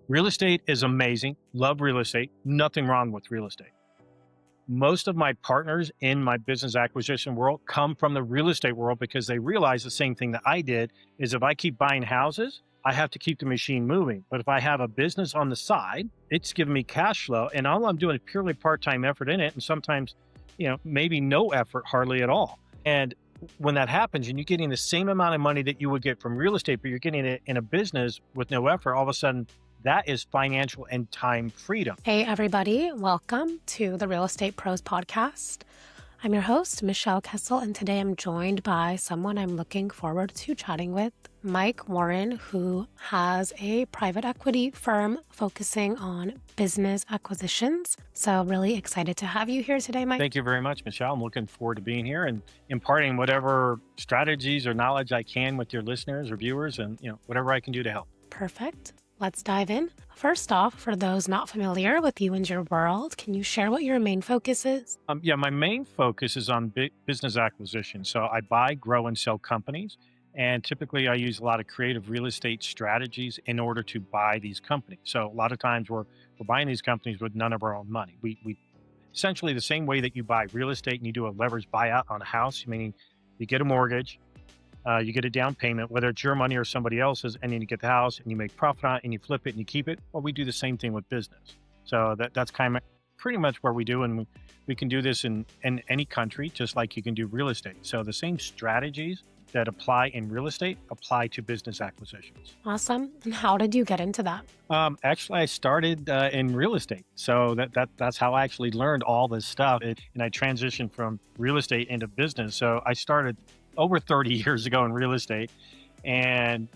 Real estate is amazing. Love real estate. Nothing wrong with real estate. Most of my partners in my business acquisition world come from the real estate world because they realize the same thing that I did is if I keep buying houses, I have to keep the machine moving. But if I have a business on the side, it's giving me cash flow and all I'm doing is purely part-time effort in it. And sometimes, maybe no effort, hardly at all. And when that happens and you're getting the same amount of money that you would get from real estate, but you're getting it in a business with no effort, all of a sudden that is financial and time freedom. Hey, everybody. Welcome to the Real Estate Pros Podcast. I'm your host, Michelle Kessel, and today I'm joined by someone I'm looking forward to chatting with, Mike Warren, who has a private equity firm focusing on business acquisitions. So really excited to have you here today, Mike. Thank you very much, Michelle. I'm looking forward to being here and imparting whatever strategies or knowledge I can with your listeners or viewers and, whatever I can do to help. Perfect. Let's dive in. First off, for those not familiar with you and your world, can you share what your main focus is? My main focus is on business acquisition. So I buy, grow, and sell companies. And typically I use a lot of creative real estate strategies in order to buy these companies. So a lot of times we're buying these companies with none of our own money. We essentially the same way that you buy real estate and you do a leverage buyout on a house, meaning you get a mortgage, you get a down payment, whether it's your money or somebody else's, and then you get the house and you make profit on it and you flip it and you keep it. Well, we do the same thing with business. So that's kind of pretty much what we do. And we can do this in any country, just like you can do real estate. So the same strategies that apply in real estate apply to business acquisitions. Awesome. And how did you get into that? Actually, I started in real estate. So that's how I actually learned all this stuff. And I transitioned from real estate into business. So I started over 30 years ago in real estate and,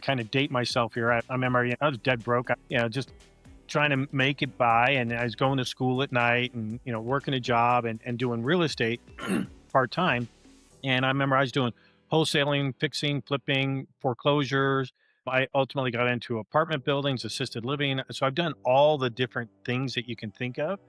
kind of date myself here. I remember I was dead broke, just trying to make it by. And I was going to school at night and, working a job and doing real estate part-time. And I remember I was doing wholesaling, fixing, flipping, foreclosures. I ultimately got into apartment buildings, assisted living. So I've done all the different things that you can think of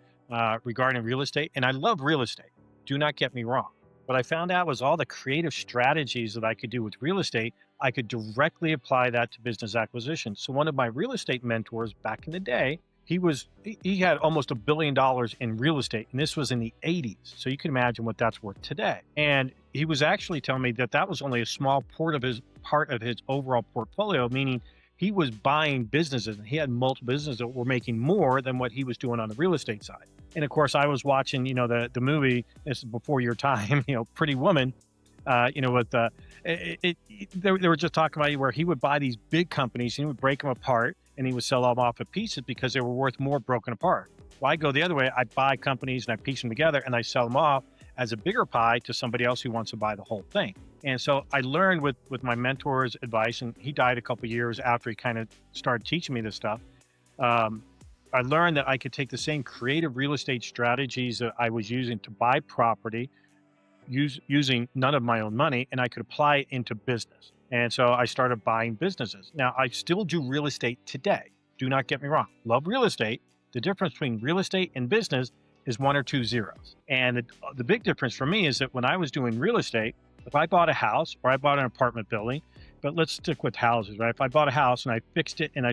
regarding real estate. And I love real estate. Do not get me wrong. What I found out was all the creative strategies that I could do with real estate, I could directly apply that to business acquisition. So one of my real estate mentors back in the day, he had almost $1 billion in real estate, and this was in the 80s. So you can imagine what that's worth today. And he was actually telling me that was only a small part of his overall portfolio, meaning he was buying businesses and he had multiple businesses that were making more than what he was doing on the real estate side. And of course, I was watching, the movie, this is before your time, Pretty Woman, they were just talking about where he would buy these big companies and he would break them apart and he would sell them off in pieces because they were worth more broken apart. Well, I go the other way. I buy companies and I piece them together and I sell them off as a bigger pie to somebody else who wants to buy the whole thing. And so I learned with my mentor's advice, and he died a couple of years after he kind of started teaching me this stuff. I learned that I could take the same creative real estate strategies that I was using to buy property, using none of my own money, and I could apply it into business. And so I started buying businesses. Now, I still do real estate today. Do not get me wrong. Love real estate. The difference between real estate and business is 1 or 2 zeros. And the big difference for me is that when I was doing real estate, if I bought a house or I bought an apartment building, but let's stick with houses, right? If I bought a house and I fixed it and I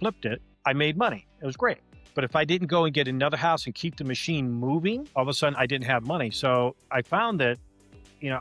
flipped it, I made money. It was great. But if I didn't go and get another house and keep the machine moving, all of a sudden I didn't have money. So I found that,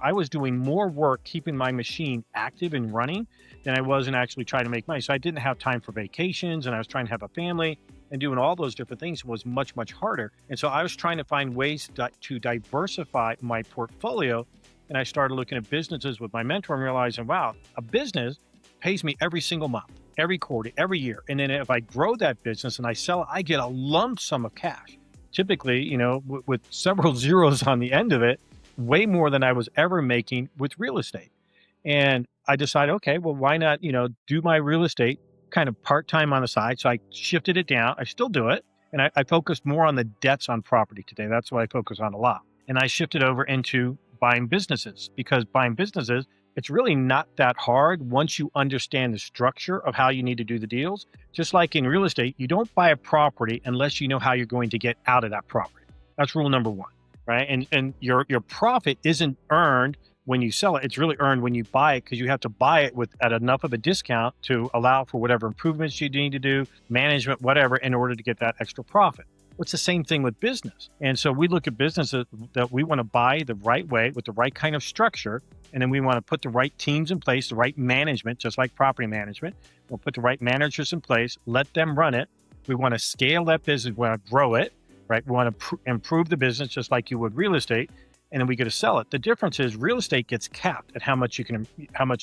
I was doing more work keeping my machine active and running than I was in actually trying to make money. So I didn't have time for vacations and I was trying to have a family, and doing all those different things was much, much harder. And so I was trying to find ways to diversify my portfolio. And I started looking at businesses with my mentor and realizing, wow, a business pays me every single month, every quarter, every year. And then if I grow that business and I sell it, I get a lump sum of cash. Typically, with several zeros on the end of it, way more than I was ever making with real estate. And I decided, okay, well, why not, do my real estate kind of part-time on the side. So I shifted it down. I still do it. And I focused more on the debts on property today. That's what I focus on a lot. And I shifted over into buying businesses, because buying businesses, it's really not that hard once you understand the structure of how you need to do the deals. Just like in real estate, you don't buy a property unless you know how you're going to get out of that property. That's rule number one, right? And your profit isn't earned when you sell it. It's really earned when you buy it, because you have to buy it at enough of a discount to allow for whatever improvements you need to do, management, whatever, in order to get that extra profit. It's the same thing with business. And so we look at businesses that we want to buy the right way with the right kind of structure. And then we want to put the right teams in place, the right management, just like property management. We'll put the right managers in place, let them run it. We want to scale that business. We want to grow it, right? We want to improve the business just like you would real estate. And then we get to sell it. The difference is real estate gets capped at how much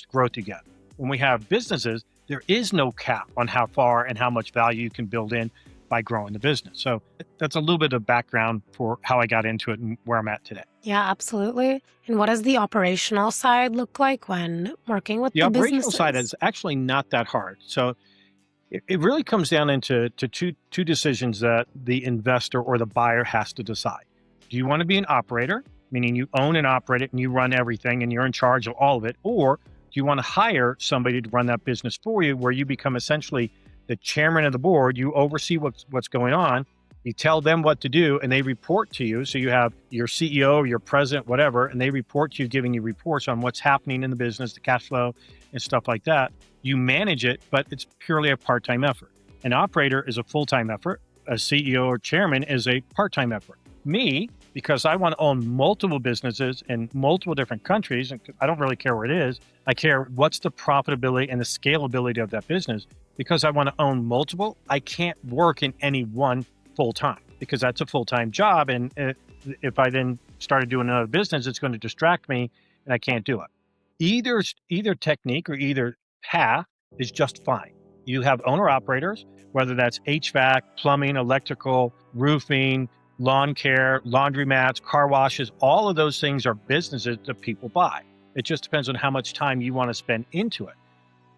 growth you get. When we have businesses, there is no cap on how far and how much value you can build in by growing the business. So that's a little bit of background for how I got into it and where I'm at today. Yeah, absolutely. And what does the operational side look like when working with the operational businesses? side is actually not that hard. So it really comes down into two decisions that the investor or the buyer has to decide. Do you want to be an operator, meaning you own and operate it and you run everything and you're in charge of all of it? Or do you want to hire somebody to run that business for you, where you become essentially the chairman of the board? You oversee what's going on. You tell them what to do and they report to you. So you have your CEO, your president, whatever, and they report to you, giving you reports on what's happening in the business, the cash flow and stuff like that. You manage it, but it's purely a part-time effort. An operator is a full-time effort. A CEO or chairman is a part-time effort. Me, because I want to own multiple businesses in multiple different countries, and I don't really care where it is. I care what's the profitability and the scalability of that business. Because I want to own multiple, I can't work in any one full time, because that's a full-time job. And if I then started doing another business, it's going to distract me and I can't do it. Either technique or either path is just fine. You have owner-operators, whether that's HVAC, plumbing, electrical, roofing, lawn care, laundromats, car washes. All of those things are businesses that people buy. It just depends on how much time you want to spend into it.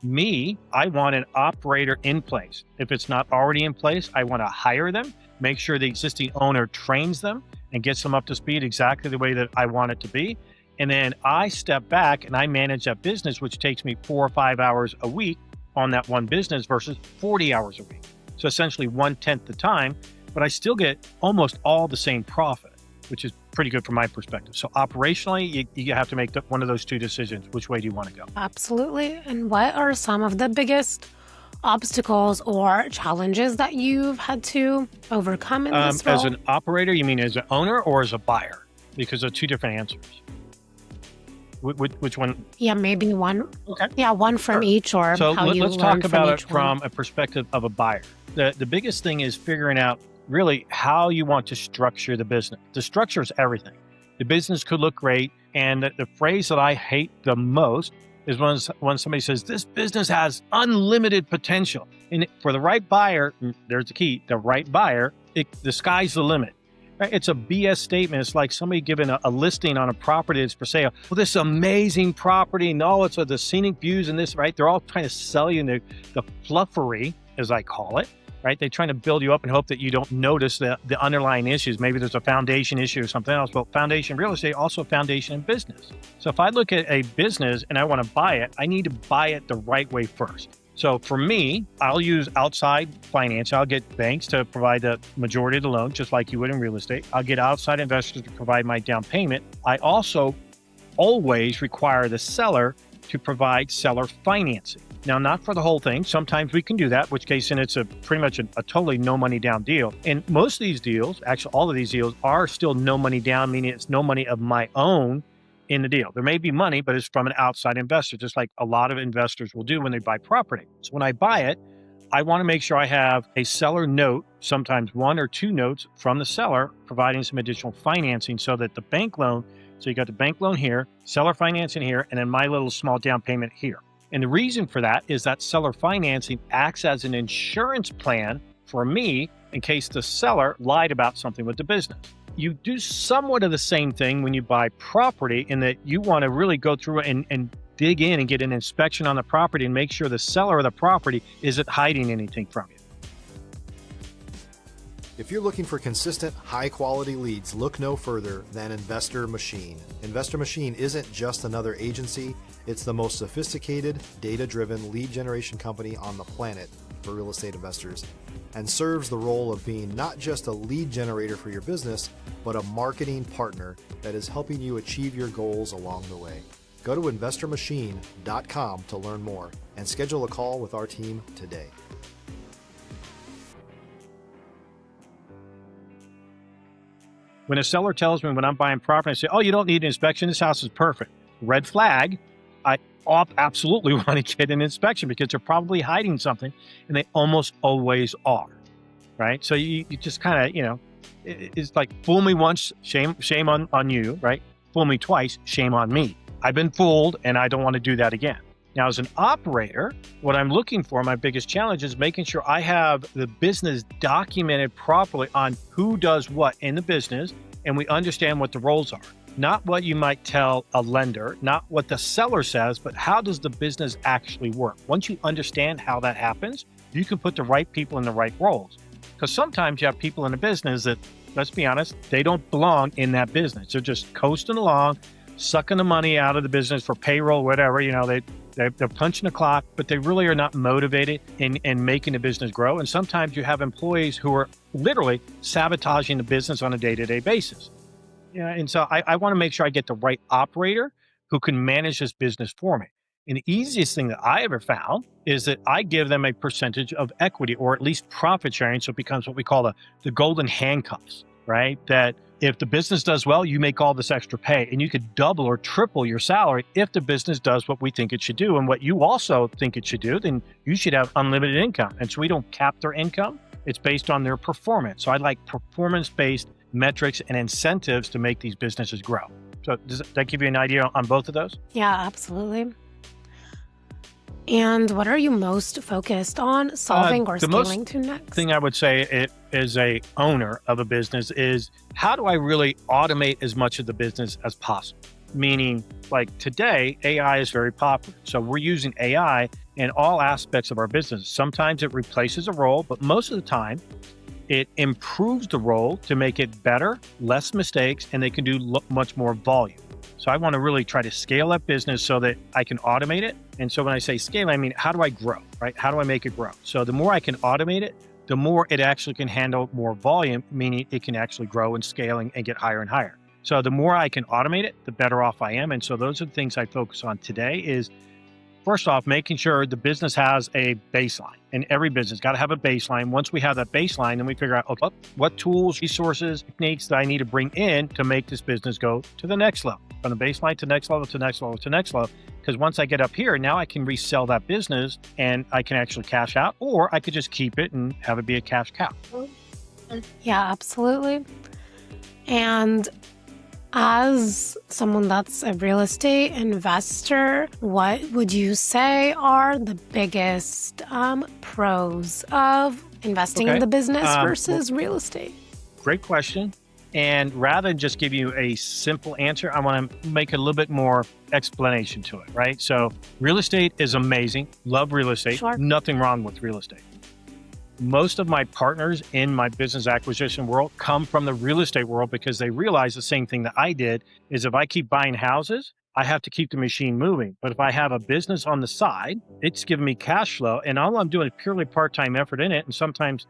Me, I want an operator in place. If it's not already in place, I want to hire them, make sure the existing owner trains them and gets them up to speed exactly the way that I want it to be. And then I step back and I manage that business, which takes me 4 or 5 hours a week on that one business versus 40 hours a week. So essentially 1/10 the time, but I still get almost all the same profit, which is pretty good from my perspective. So operationally, you have to make one of those two decisions. Which way do you want to go? Absolutely. And what are some of the biggest obstacles or challenges that you've had to overcome in this role? As an operator, you mean as an owner or as a buyer? Because they're two different answers. Which one? Yeah, maybe one. Okay. Yeah, one from each, or so how you let's learn talk about it each one. from a perspective of a buyer. The biggest thing is figuring out really how you want to structure the business. The structure is everything. The business could look great. And the phrase that I hate the most is when somebody says, this business has unlimited potential. And for the right buyer, there's the key, the right buyer, the sky's the limit. Right? It's a BS statement. It's like somebody giving a listing on a property that's for sale. Well, this amazing property, and it's the scenic views and this, right? They're all trying to sell you the fluffery, as I call it. Right? They're trying to build you up and hope that you don't notice the underlying issues. Maybe there's a foundation issue or something else. Well, foundation real estate, also foundation in business. So if I look at a business and I want to buy it, I need to buy it the right way first. So for me, I'll use outside finance. I'll get banks to provide the majority of the loan, just like you would in real estate. I'll get outside investors to provide my down payment. I also always require the seller to provide seller financing. Now, not for the whole thing. Sometimes we can do that, which case then it's pretty much a totally no money down deal. And most of these deals, actually all of these deals, are still no money down, meaning it's no money of my own in the deal. There may be money, but it's from an outside investor, just like a lot of investors will do when they buy property. So when I buy it, I want to make sure I have a seller note, sometimes 1 or 2 notes from the seller, providing some additional financing so that the bank loan, so you got the bank loan here, seller financing here, and then my little small down payment here. And the reason for that is that seller financing acts as an insurance plan for me in case the seller lied about something with the business. You do somewhat of the same thing when you buy property, in that you want to really go through and dig in and get an inspection on the property and make sure the seller of the property isn't hiding anything from you. If you're looking for consistent, high-quality leads, look no further than Investor Machine. Investor Machine isn't just another agency, It's the most sophisticated, data-driven lead generation company on the planet for real estate investors, and serves the role of being not just a lead generator for your business, but a marketing partner that is helping you achieve your goals along the way. Go to investormachine.com to learn more and schedule a call with our team today. When a seller tells me when I'm buying property, I say, oh, you don't need an inspection. This house is perfect. Red flag. I absolutely want to get an inspection because they're probably hiding something, and they almost always are, right? So you just kind of, it's like fool me once, shame on you, right? Fool me twice, shame on me. I've been fooled, and I don't want to do that again. Now, as an operator, what I'm looking for, my biggest challenge is making sure I have the business documented properly on who does what in the business, and we understand what the roles are. Not what you might tell a lender, not what the seller says, but how does the business actually work? Once you understand how that happens, you can put the right people in the right roles. Because sometimes you have people in a business that, let's be honest, they don't belong in that business. They're just coasting along, sucking the money out of the business for payroll, whatever, they're punching the clock, but they really are not motivated in making the business grow. And sometimes you have employees who are literally sabotaging the business on a day-to-day basis. Yeah, and so I want to make sure I get the right operator who can manage this business for me. And the easiest thing that I ever found is that I give them a percentage of equity, or at least profit sharing. So it becomes what we call the golden handcuffs, right? That if the business does well, you make all this extra pay, and you could double or triple your salary if the business does what we think it should do and what you also think it should do. Then you should have unlimited income. And so we don't cap their income. It's based on their performance. So I like performance-based metrics and incentives to make these businesses grow. So does that give you an idea on both of those? Yeah, absolutely. And what are you most focused on solving or scaling to next? Thing I would say as a owner of a business is, how do I really automate as much of the business as possible? Meaning, like today, AI is very popular. So we're using AI in all aspects of our business. Sometimes it replaces a role, but most of the time, it improves the role to make it better, less mistakes, and they can do much more volume. So I want to really try to scale that business so that I can automate it. And so when I say scale, I mean, how do I grow, right? How do I make it grow? So the more I can automate it, the more it actually can handle more volume, meaning it can actually grow and scale and get higher and higher. So the more I can automate it, the better off I am. And so those are the things I focus on today is, first off, making sure the business has a baseline. And every business got to have a baseline. Once we have that baseline, then we figure out, okay, what tools, resources, techniques that I need to bring in to make this business go to the next level, from the baseline to next level, to next level, to next level. Because once I get up here, now I can resell that business and I can actually cash out, or I could just keep it and have it be a cash cow. Yeah, absolutely. And as someone that's a real estate investor, what would you say are the biggest pros of investing in the business versus real estate? Great question. And rather than just give you a simple answer, I want to make a little bit more explanation to it, right? So real estate is amazing. Love real estate. Sure. Nothing wrong with real estate. Most of my partners in my business acquisition world come from the real estate world because they realize the same thing that I did is if I keep buying houses, I have to keep the machine moving. But if I have a business on the side, it's giving me cash flow, and all I'm doing is purely part-time effort in it. And sometimes,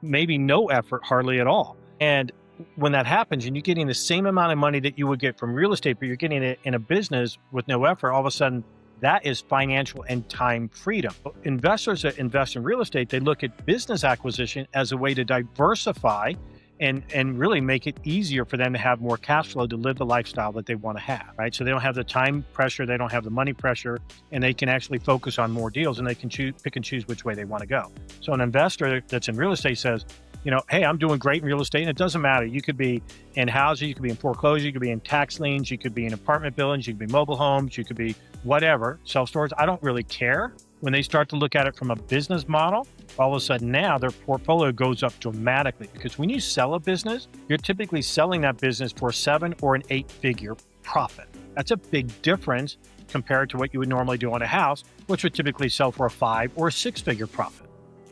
maybe no effort, hardly at all. And when that happens and you're getting the same amount of money that you would get from real estate, but you're getting it in a business with no effort, all of a sudden, that is financial and time freedom. Investors that invest in real estate, they look at business acquisition as a way to diversify and really make it easier for them to have more cash flow to live the lifestyle that they want to have, right? So they don't have the time pressure, they don't have the money pressure, and they can actually focus on more deals, and they can pick and choose which way they want to go. So an investor that's in real estate says, hey, I'm doing great in real estate, and it doesn't matter. You could be in housing, you could be in foreclosure, you could be in tax liens, you could be in apartment buildings, you could be mobile homes, you could be whatever, self-storage. I don't really care. When they start to look at it from a business model, all of a sudden now their portfolio goes up dramatically, because when you sell a business, you're typically selling that business for a 7 or an 8-figure profit. That's a big difference compared to what you would normally do on a house, which would typically sell for a 5 or a 6-figure profit.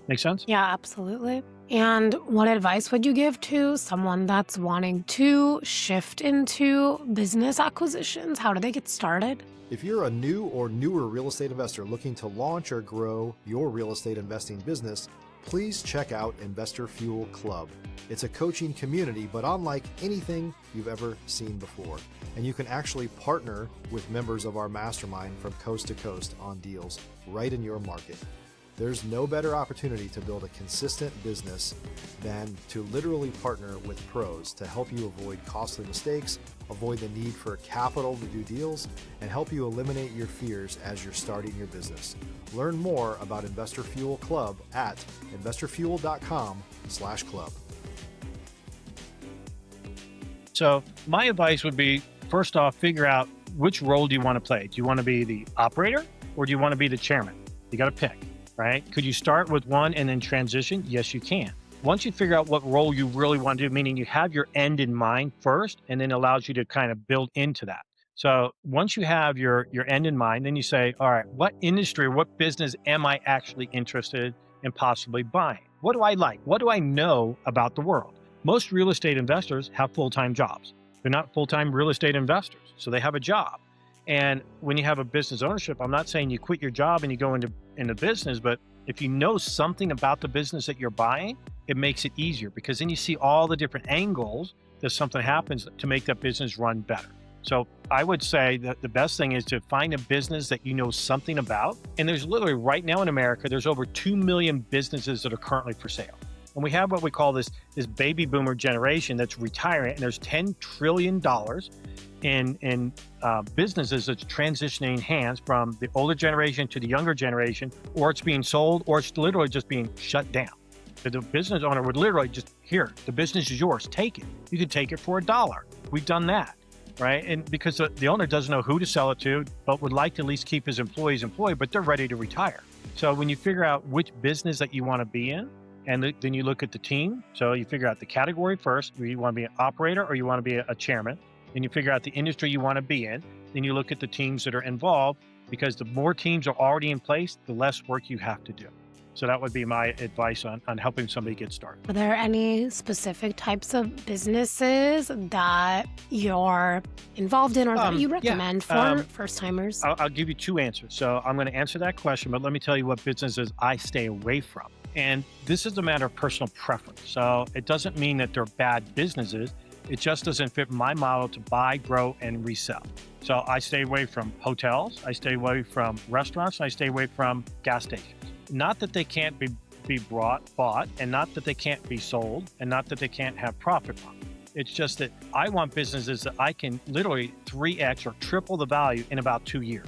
Make sense? Yeah, absolutely. And what advice would you give to someone that's wanting to shift into business acquisitions? How do they get started? If you're a new or newer real estate investor looking to launch or grow your real estate investing business, please check out Investor Fuel Club. It's a coaching community, but unlike anything you've ever seen before. And you can actually partner with members of our mastermind from coast to coast on deals right in your market. There's no better opportunity to build a consistent business than to literally partner with pros to help you avoid costly mistakes, avoid the need for capital to do deals, and help you eliminate your fears as you're starting your business. Learn more about Investor Fuel Club at investorfuel.com/club. So my advice would be, first off, figure out which role do you want to play. Do you want to be the operator or do you want to be the chairman? You got to pick, right? Could you start with one and then transition? Yes, you can. Once you figure out what role you really want to do, meaning you have your end in mind first, and then allows you to kind of build into that. So once you have your end in mind, then you say, all right, what industry or what business am I actually interested in possibly buying? What do I like? What do I know about the world? Most real estate investors have full-time jobs. They're not full-time real estate investors, so they have a job. And when you have a business ownership, I'm not saying you quit your job and you go into business, but if you know something about the business that you're buying, it makes it easier because then you see all the different angles that something happens to make that business run better. So I would say that the best thing is to find a business that you know something about. And there's literally right now in America, there's over 2 million businesses that are currently for sale. And we have what we call this baby boomer generation that's retiring, and there's $10 trillion in businesses that's transitioning hands from the older generation to the younger generation, or it's being sold, or it's literally just being shut down. So the business owner would literally just, here, the business is yours, take it. You can take it for $1. We've done that, right? And because the owner doesn't know who to sell it to, but would like to at least keep his employees employed, but they're ready to retire. So when you figure out which business that you want to be in, and then you look at the team. So you figure out the category first, where you want to be an operator or you want to be a chairman. Then you figure out the industry you want to be in. Then you look at the teams that are involved, because the more teams are already in place, the less work you have to do. So that would be my advice on helping somebody get started. Are there any specific types of businesses that you're involved in or that you recommend for first-timers? I'll give you two answers. So I'm going to answer that question, but let me tell you what businesses I stay away from. And this is a matter of personal preference. So it doesn't mean that they're bad businesses. It just doesn't fit my model to buy, grow, and resell. So I stay away from hotels, I stay away from restaurants, and I stay away from gas stations. Not that they can't be bought, and not that they can't be sold, and not that they can't have profit from. It's just that I want businesses that I can literally 3x or triple the value in about 2 years.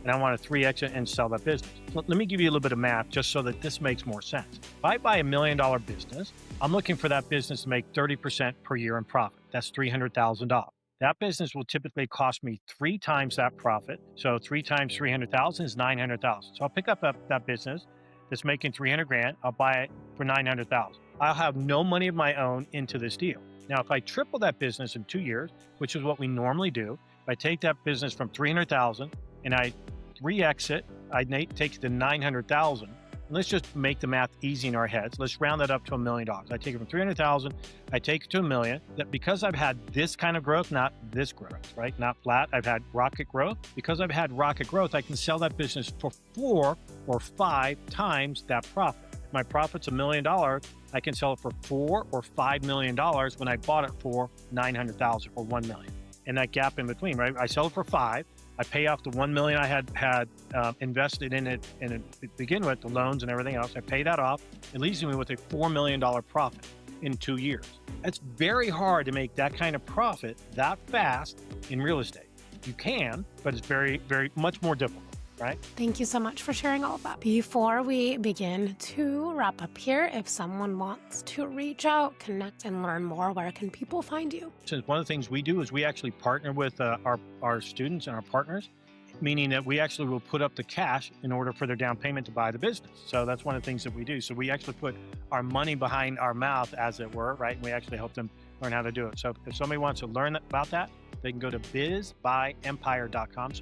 And I want to 3x it and sell that business. Let me give you a little bit of math just so that this makes more sense. If I buy $1 million business, I'm looking for that business to make 30% per year in profit. That's $300,000. That business will typically cost me 3 times that profit. So 3 times 300,000 is 900,000. So I'll pick up that business that's making 300 grand. I'll buy it for 900,000. I'll have no money of my own into this deal. Now, if I triple that business in 2 years, which is what we normally do, if I take that business from 300,000 and I 3x it, I take it to 900,000. Let's just make the math easy in our heads. Let's round that up to $1 million. I take it from 300,000, I take it to $1 million. That because I've had this kind of growth, not this growth, right? Not flat. I've had rocket growth. Because I've had rocket growth, I can sell that business for 4 or 5 times that profit. If my profit's $1 million, I can sell it for $4 or $5 million when I bought it for 900,000 or 1 million. And that gap in between, right? I sell it for 5. I pay off the 1 million I had invested in it to begin with, the loans and everything else. I pay that off. It leaves me with a $4 million profit in 2 years. It's very hard to make that kind of profit that fast in real estate. You can, but it's very, very much more difficult. Right? Thank you so much for sharing all of that. Before we begin to wrap up here, if someone wants to reach out, connect, and learn more, where can people find you? So one of the things we do is we actually partner with our students and our partners, meaning that we actually will put up the cash in order for their down payment to buy the business. So that's one of the things that we do. So we actually put our money behind our mouth, as it were, right? And we actually help them learn how to do it. So if somebody wants to learn about that, they can go to bizbuyempire.com,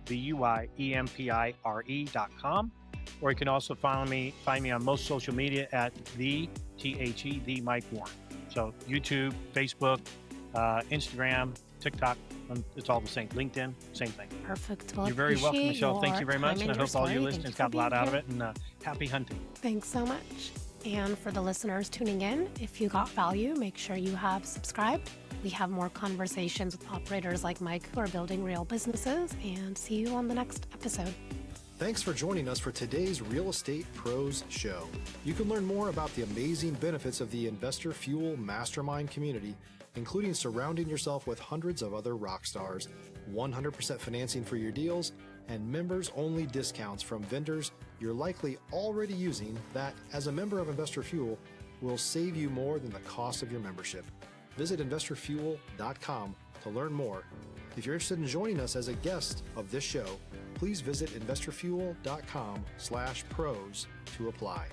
BIZBUYEMPIRE.com. or you can also find me on most social media at the Mike Warren. So YouTube, Facebook, Instagram, TikTok, it's all the same. LinkedIn, same thing. Perfect. Well, You're very welcome, appreciate Michelle. Thank you very your much. time And I your hope all your story. listeners Thank you got a for lot being out of here. it, and happy hunting. Thanks so much. And for the listeners tuning in, if you got value, make sure you have subscribed. We have more conversations with operators like Mike who are building real businesses, and see you on the next episode. Thanks for joining us for today's Real Estate Pros Show. You can learn more about the amazing benefits of the Investor Fuel Mastermind community, including surrounding yourself with hundreds of other rock stars, 100% financing for your deals, and members-only discounts from vendors you're likely already using that, as a member of Investor Fuel, will save you more than the cost of your membership. Visit investorfuel.com to learn more. If you're interested in joining us as a guest of this show, please visit investorfuel.com/pros to apply.